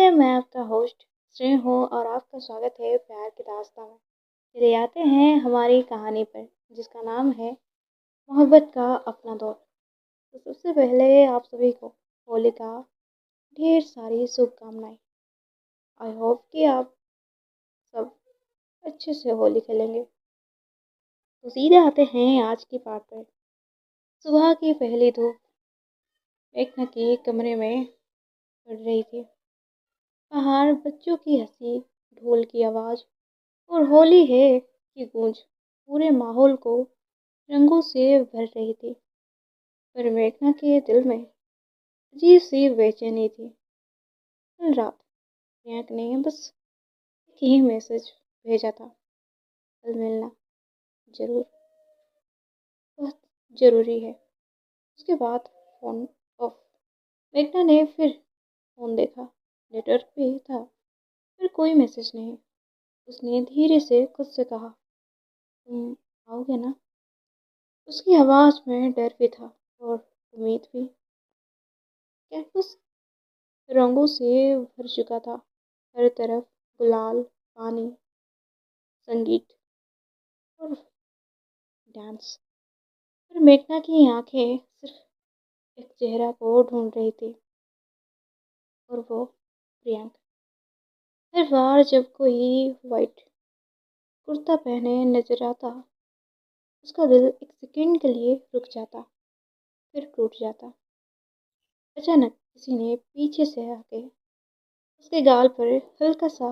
नमस्ते, मैं आपका होस्ट श्रेय हूँ और आपका स्वागत है प्यार की दास्तां में। चलिए आते हैं हमारी कहानी पर, जिसका नाम है मोहब्बत का अपना दौर। तो सबसे पहले आप सभी को होली का ढेर सारी शुभकामनाएं। आई होप कि आप सब अच्छे से होली खेलेंगे। तो सीधे आते हैं आज की पार्ट पर। सुबह की पहली धूप एक न के कमरे में पड़ रही थी। बाहर बच्चों की हंसी, ढोल की आवाज़ और होली है की गूंज पूरे माहौल को रंगों से भर रही थी। पर मेघना के दिल में अजीब सी बेचैनी थी। कल रात प्रियंक ने बस एक ही मैसेज भेजा था, कल मिलना जरूर, बहुत जरूरी है। उसके बाद फोन ऑफ। मेघना ने फिर फोन देखा, नेटवर्क भी था, फिर कोई मैसेज नहीं। उसने धीरे से खुद से कहा, तुम आओगे ना? उसकी आवाज़ में डर भी था और उम्मीद भी। कैंपस रंगों से भर चुका था, हर तरफ गुलाल, पानी, संगीत और डांस। पर मेघना की आंखें सिर्फ एक चेहरा को ढूंढ रही थी, और वो प्रियंक। हर बार जब कोई वाइट कुर्ता पहने नजर आता, उसका दिल एक सेकंड के लिए रुक जाता, फिर टूट जाता। अचानक किसी ने पीछे से आके उसके गाल पर हल्का सा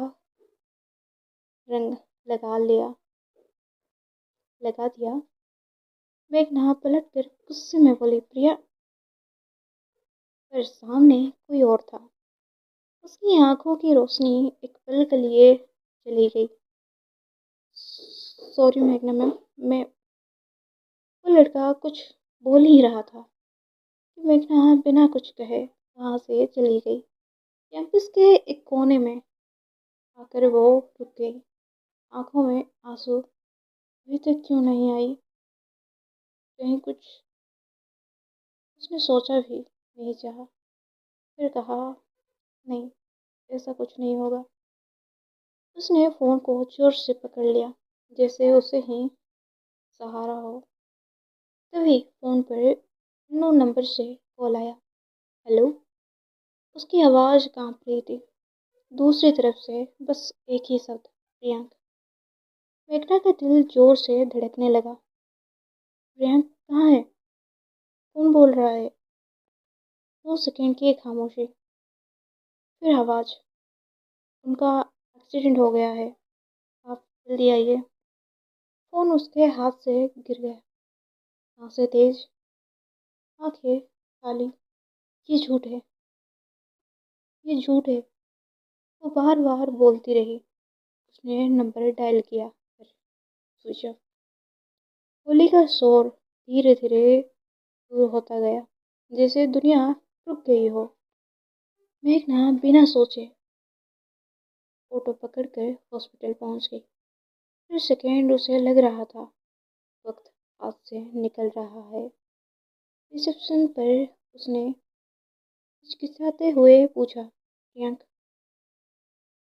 रंग लगा लिया लगा दिया। मेघना पलट कर गुस्से में बोली, प्रिया। पर सामने कोई और था। उसकी आंखों की रोशनी एक पल के लिए चली गई। सॉरी मेघना मैम, मैं वो लड़का कुछ बोल ही रहा था कि मेघना बिना कुछ कहे वहां से चली गई। कैंपस के एक कोने में आकर वो रुक गई, आंखों में आंसू। अभी तक क्यों नहीं आई? कहीं कुछ उसने सोचा भी नहीं चाहा। फिर कहा, नहीं, ऐसा कुछ नहीं होगा। उसने फ़ोन को जोर से पकड़ लिया, जैसे उसे ही सहारा हो। तभी फ़ोन पर नो नंबर से कॉल आया। हेलो। उसकी आवाज़ कांप रही थी। दूसरी तरफ से बस एक ही शब्द, प्रियंक। मेघना का दिल जोर से धड़कने लगा। प्रियंक कहाँ है? कौन बोल रहा है? 2 सेकंड की खामोशी, फिर आवाज़, उनका एक्सीडेंट हो गया है, आप जल्दी आइए। फ़ोन उसके हाथ से गिर गया। सांसें तेज, आंखें खाली। ये झूठ है, ये झूठ है। वो बार बार बोलती रही। उसने नंबर डायल किया, फिर स्विच ऑफ। होली का शोर धीरे धीरे दूर होता गया, जैसे दुनिया रुक गई हो। मेघना बिना सोचे ऑटो पकड़कर हॉस्पिटल पहुंच गई। फिर सेकेंड उसे लग रहा था वक्त हाथ से निकल रहा है। रिसेप्शन पर उसने हिचकिचाते हुए पूछा, प्रियंक?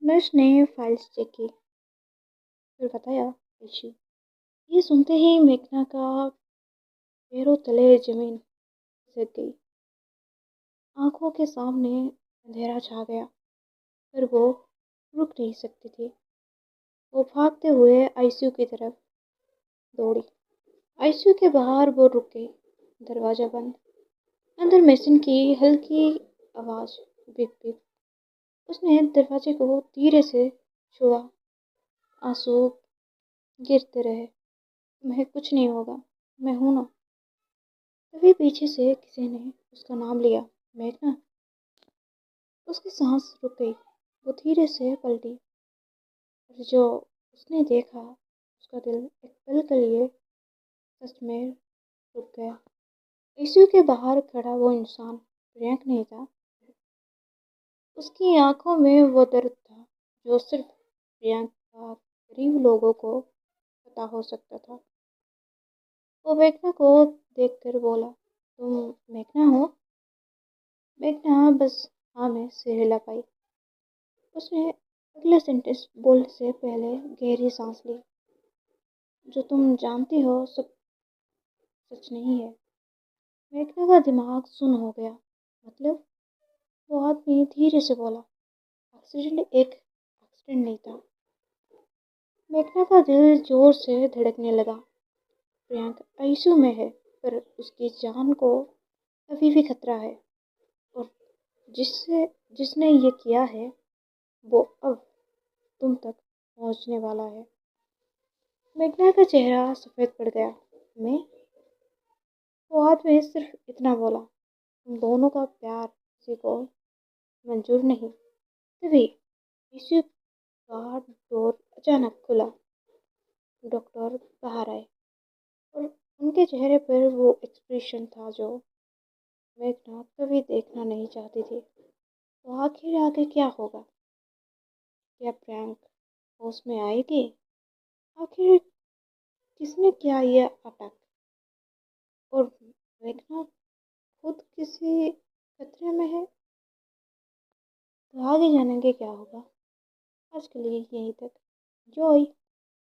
नर्स ने फाइल्स चेक की, फिर बताया, आईसीयू। ये सुनते ही मेघना का पैरों तले जमीन खिसक गई। आंखों के सामने अंधेरा छा गया, पर वो रुक नहीं सकती थी। वो भागते हुए आईसीयू की तरफ दौड़ी। आईसीयू के बाहर वो रुक गई। दरवाजा बंद। अंदर मशीन की हल्की आवाज, बिप बिप। उसने दरवाजे को धीरे से छुआ। आंसू गिरते रहे। तुम्हें कुछ नहीं होगा, मैं हूं ना। तभी पीछे से किसी ने उसका नाम लिया, मेघना। उसकी सांस रुक गई। वो धीरे से पलटी, और जो उसने देखा, उसका दिल एक पल के लिए सच में रुक गया। आईसीयू के बाहर खड़ा वो इंसान प्रियंक नहीं था। उसकी आंखों में वो दर्द था जो सिर्फ प्रियंक का गरीब लोगों को पता हो सकता था। वो मेघना को देखकर बोला, तुम मेघना हो? मेघना बस हाँ में सिर हिला पाई। उसने अगला सेंटेंस बोलने से पहले गहरी सांस ली। जो तुम जानती हो सब सच नहीं है। मेघना का दिमाग सुन्न हो गया। मतलब? वो आदमी धीरे से बोला, एक्सीडेंट नहीं था। मेघना का दिल जोर से धड़कने लगा। प्रियंक आईसीयू में है, पर उसकी जान को अभी भी खतरा है। और जिससे जिसने ये किया है वो अब तुम तक पहुंचने वाला है। मेघना का चेहरा सफेद पड़ गया। मैं? वो आदमी सिर्फ इतना बोला, तुम दोनों का प्यार किसी को मंजूर नहीं। तभी आईसीयू का डोर अचानक खुला। डॉक्टर बाहर आए और उनके चेहरे पर वो एक्सप्रेशन था जो मेघना कभी देखना नहीं चाहती थी। तो आखिर आगे क्या होगा? क्या प्रियंक होश में आएगी? आखिर किसने किया ये अटैक? और मेघना खुद किसी खतरे में है? तो आगे जानेंगे क्या होगा। आज के लिए यहीं तक। जॉय।